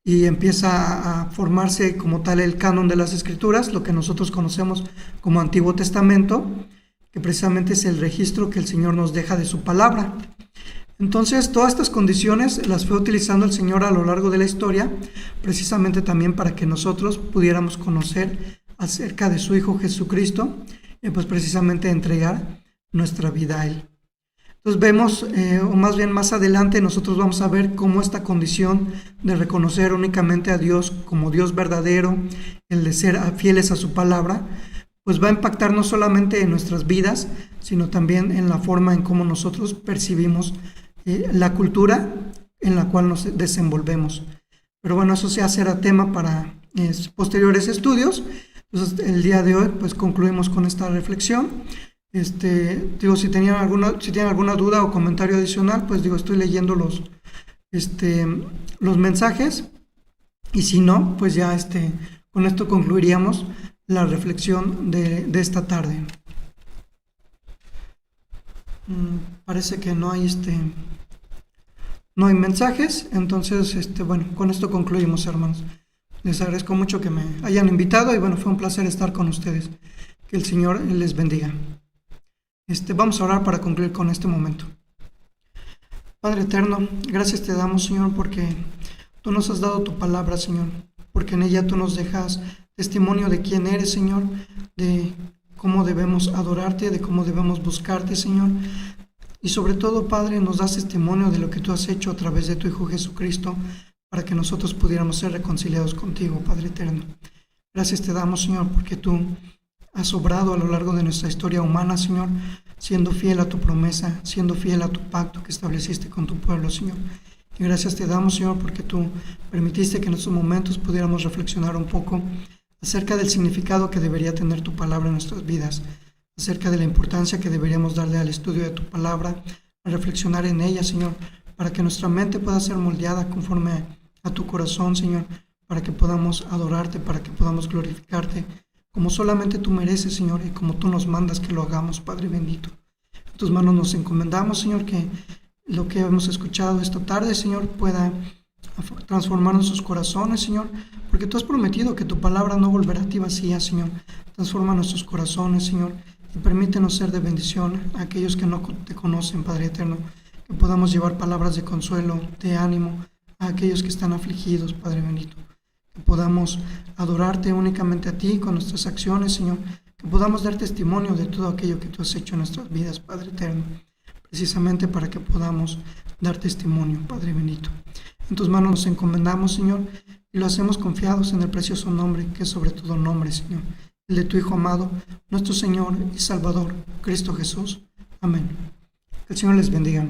y empieza a formarse como tal el canon de las Escrituras, lo que nosotros conocemos como Antiguo Testamento, que precisamente es el registro que el Señor nos deja de su palabra. Entonces, todas estas condiciones las fue utilizando el Señor a lo largo de la historia, precisamente también para que nosotros pudiéramos conocer acerca de su Hijo Jesucristo y pues precisamente entregar nuestra vida a Él. Entonces vemos, o más bien más adelante nosotros vamos a ver cómo esta condición de reconocer únicamente a Dios como Dios verdadero, el de ser fieles a su palabra, pues va a impactar no solamente en nuestras vidas, sino también en la forma en cómo nosotros percibimos la cultura en la cual nos desenvolvemos. Pero bueno, eso ya será tema para posteriores estudios. Entonces el día de hoy pues concluimos con esta reflexión. Digo, si tienen alguna duda o comentario adicional, pues digo, estoy leyendo los mensajes, y si no, pues ya con esto concluiríamos la reflexión de esta tarde. Parece que no hay mensajes, entonces bueno, con esto concluimos, hermanos. Les agradezco mucho que me hayan invitado y bueno, fue un placer estar con ustedes. Que el Señor les bendiga. Vamos a orar para concluir con este momento. Padre eterno, gracias te damos, Señor, porque tú nos has dado tu palabra, Señor, porque en ella tú nos dejas testimonio de quién eres, Señor, de cómo debemos adorarte, de cómo debemos buscarte, Señor. Y sobre todo, Padre, nos das testimonio de lo que tú has hecho a través de tu Hijo Jesucristo para que nosotros pudiéramos ser reconciliados contigo, Padre eterno. Gracias te damos, Señor, porque tú has obrado a lo largo de nuestra historia humana, Señor, siendo fiel a tu promesa, siendo fiel a tu pacto que estableciste con tu pueblo, Señor. Y gracias te damos, Señor, porque tú permitiste que en estos momentos pudiéramos reflexionar un poco acerca del significado que debería tener tu palabra en nuestras vidas, acerca de la importancia que deberíamos darle al estudio de tu palabra, a reflexionar en ella, Señor, para que nuestra mente pueda ser moldeada conforme a tu corazón, Señor, para que podamos adorarte, para que podamos glorificarte, como solamente tú mereces, Señor, y como tú nos mandas que lo hagamos, Padre bendito. En tus manos nos encomendamos, Señor, que lo que hemos escuchado esta tarde, Señor, pueda transformar nuestros corazones, Señor, porque tú has prometido que tu palabra no volverá a ti vacía, Señor. Transforma nuestros corazones, Señor, y permítenos ser de bendición a aquellos que no te conocen, Padre eterno, que podamos llevar palabras de consuelo, de ánimo a aquellos que están afligidos, Padre bendito, que podamos adorarte únicamente a ti con nuestras acciones, Señor, que podamos dar testimonio de todo aquello que tú has hecho en nuestras vidas, Padre eterno, precisamente para que podamos dar testimonio, Padre bendito. En tus manos nos encomendamos, Señor, y lo hacemos confiados en el precioso nombre, que es sobre todo nombre, Señor, el de tu Hijo amado, nuestro Señor y Salvador, Cristo Jesús. Amén. Que el Señor les bendiga.